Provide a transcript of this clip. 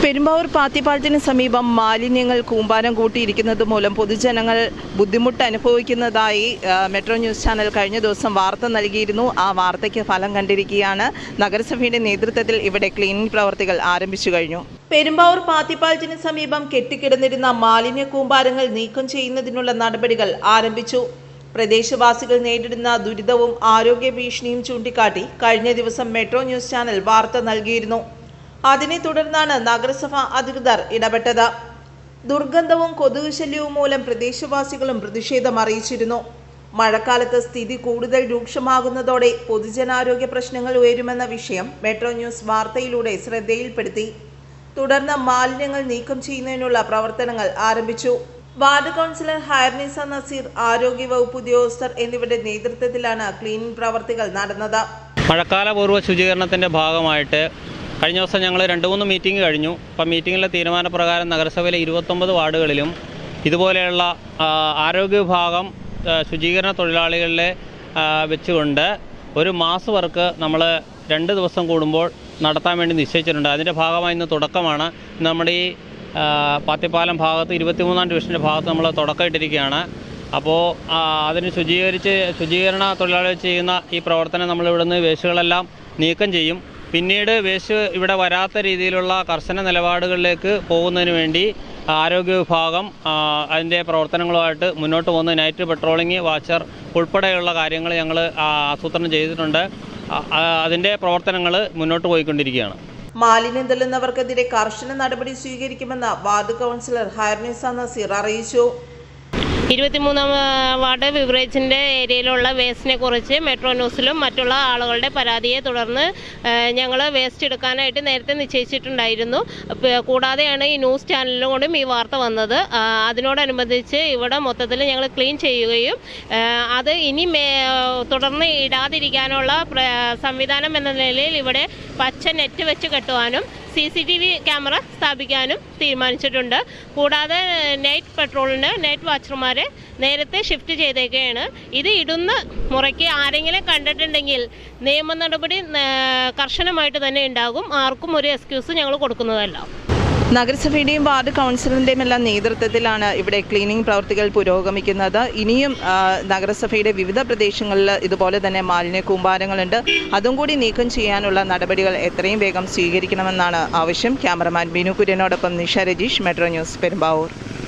പെരുമ്പാവൂർ പാത്തിപ്പാലത്തിന് സമീപം മാലിന്യങ്ങൾ കൂമ്പാരം കൂട്ടിയിരിക്കുന്നത് മൂലം പൊതുജനങ്ങൾ ബുദ്ധിമുട്ട് അനുഭവിക്കുന്നതായി മെട്രോ ന്യൂസ് ചാനൽ കഴിഞ്ഞ ദിവസം വാർത്ത നൽകിയിരുന്നു. ആ വാർത്തയ്ക്ക് ഫലം കണ്ടിരിക്കുകയാണ്. നഗരസഭയുടെ നേതൃത്വത്തിൽ ഇവിടെ ക്ലീനിംഗ് പ്രവർത്തികൾ ആരംഭിച്ചു കഴിഞ്ഞു. പെരുമ്പാവൂർ പാത്തിപ്പാലത്തിന് സമീപം കെട്ടിക്കിടന്നിരുന്ന മാലിന്യ കൂമ്പാരങ്ങൾ നീക്കം ചെയ്യുന്നതിനുള്ള നടപടികൾ ആരംഭിച്ചു. പ്രദേശവാസികൾ നേരിടുന്ന ദുരിതവും ആരോഗ്യ ഭീഷണിയും ചൂണ്ടിക്കാട്ടി കഴിഞ്ഞ ദിവസം മെട്രോ ന്യൂസ് ചാനൽ വാർത്ത നൽകിയിരുന്നു. അതിനെ തുടർന്നാണ് നഗരസഭ അധികൃതർ ഇടപെട്ടത്. ദുർഗന്ധവും കൊതുക് ശല്യവും മൂലം പ്രദേശവാസികളും പ്രതിഷേധം അറിയിച്ചിരുന്നു. മഴക്കാലത്ത് സ്ഥിതി കൂടുതൽ രൂക്ഷമാകുന്നതോടെ പൊതുജനാരോഗ്യ പ്രശ്നങ്ങൾ ഉയരുമെന്ന വിഷയം മെട്രോ ന്യൂസ് വാർത്തയിലൂടെ ശ്രദ്ധയിൽപ്പെടുത്തി. തുടർന്ന് മാലിന്യങ്ങൾ നീക്കം ചെയ്യുന്നതിനുള്ള പ്രവർത്തനങ്ങൾ ആരംഭിച്ചു. വാർഡ് കൗൺസിലർ ഹൈർനിസ നസീർ, ആരോഗ്യവകുപ്പ് ഉദ്യോഗസ്ഥർ എന്നിവരുടെ നേതൃത്വത്തിലാണ് ക്ലീനിംഗ് പ്രവർത്തികൾ നടന്നത്. മഴക്കാല പൂർവ്വ ശുചീകരണത്തിൻ്റെ ഭാഗമായിട്ട് കഴിഞ്ഞ ദിവസം ഞങ്ങൾ 2-3 മീറ്റിംഗ് കഴിഞ്ഞു. അപ്പം മീറ്റിങ്ങിലെ തീരുമാനപ്രകാരം നഗരസഭയിലെ 29 വാർഡുകളിലും ഇതുപോലെയുള്ള ആരോഗ്യ വിഭാഗം ശുചീകരണ തൊഴിലാളികളെ വെച്ചുകൊണ്ട് ഒരു മാസ് വർക്ക് നമ്മൾ 2 ദിവസം കൂടുമ്പോൾ നടത്താൻ വേണ്ടി നിശ്ചയിച്ചിട്ടുണ്ട്. അതിൻ്റെ ഭാഗമായി ഇന്ന് തുടക്കമാണ്. നമ്മുടെ ഈ പാത്തിപ്പാലം ഭാഗത്ത് 23-ാം ഡിവിഷൻ്റെ ഭാഗത്ത് നമ്മൾ തുടക്കം ഇട്ടിരിക്കുകയാണ്. അപ്പോൾ അതിന് ശുചീകരണ തൊഴിലാളികൾ ചെയ്യുന്ന ഈ പ്രവർത്തനം നമ്മൾ ഇവിടുന്ന് വേസ്റ്റുകളെല്ലാം നീക്കം ചെയ്യും. പിന്നീട് വേസ്റ്റ് ഇവിടെ വരാത്ത രീതിയിലുള്ള കർശന നിലപാടുകളിലേക്ക് പോകുന്നതിന് വേണ്ടി ആരോഗ്യ വിഭാഗം അതിൻ്റെ പ്രവർത്തനങ്ങളുമായിട്ട് മുന്നോട്ട് പോകുന്ന നൈറ്റ് പെട്രോളിംഗ്, വാച്ചർ ഉൾപ്പെടെയുള്ള കാര്യങ്ങൾ ഞങ്ങൾ ആസൂത്രണം ചെയ്തിട്ടുണ്ട്. അതിൻ്റെ പ്രവർത്തനങ്ങൾ മുന്നോട്ട് പോയിക്കൊണ്ടിരിക്കുകയാണ്. മാലിന്യം തള്ളുന്നവർക്കെതിരെ കർശന നടപടി സ്വീകരിക്കുമെന്ന് വാർഡ് കൗൺസിലർ ഹൈർനിസ നസീർ അറിയിച്ചു. 23-ാം വാർഡ് ബിവറേജിൻ്റെ ഏരിയയിലുള്ള വേസ്റ്റിനെ കുറിച്ച് മെട്രോ ന്യൂസിലും മറ്റുള്ള ആളുകളുടെ പരാതിയെ തുടർന്ന് ഞങ്ങൾ വേസ്റ്റ് എടുക്കാനായിട്ട് നേരത്തെ നിശ്ചയിച്ചിട്ടുണ്ടായിരുന്നു. കൂടാതെയാണ് ഈ ന്യൂസ് ചാനലിലും കൂടി ഈ വാർത്ത വന്നത്. അതിനോടനുബന്ധിച്ച് ഇവിടെ മൊത്തത്തിൽ ഞങ്ങൾ ക്ലീൻ ചെയ്യുകയും അത് ഇനി തുടർന്ന് ഇടാതിരിക്കാനുള്ള സംവിധാനം എന്ന നിലയിൽ ഇവിടെ പച്ച നെറ്റ് വെച്ച് കെട്ടുവാനും CCTV ക്യാമറ സ്ഥാപിക്കാനും തീരുമാനിച്ചിട്ടുണ്ട്. കൂടാതെ നൈറ്റ് വാച്ചർമാരെ നേരത്തെ ഷിഫ്റ്റ് ചെയ്തേക്കുകയാണ്. ഇത് ഇടുന്ന മുറയ്ക്ക് ആരെങ്കിലും കണ്ടിട്ടുണ്ടെങ്കിൽ നിയമ നടപടി കർശനമായിട്ട് തന്നെ ഉണ്ടാകും. ആർക്കും ഒരു എക്സ്ക്യൂസ് ഞങ്ങൾ കൊടുക്കുന്നതല്ല. നഗരസഭയുടെയും വാർഡ് കൗൺസിലറിൻ്റെയും എല്ലാം നേതൃത്വത്തിലാണ് ഇവിടെ ക്ലീനിംഗ് പ്രവർത്തികൾ പുരോഗമിക്കുന്നത്. ഇനിയും നഗരസഭയുടെ വിവിധ പ്രദേശങ്ങളിൽ ഇതുപോലെ തന്നെ മാലിന്യ കൂമ്പാരങ്ങളുണ്ട്. അതും കൂടി നീക്കം ചെയ്യാനുള്ള നടപടികൾ എത്രയും വേഗം സ്വീകരിക്കണമെന്നാണ് ആവശ്യം. ക്യാമറമാൻ ബിനു കുര്യനോടൊപ്പം നിഷ രജീഷ്, മെട്രോ ന്യൂസ്, പെരുമ്പാവൂർ.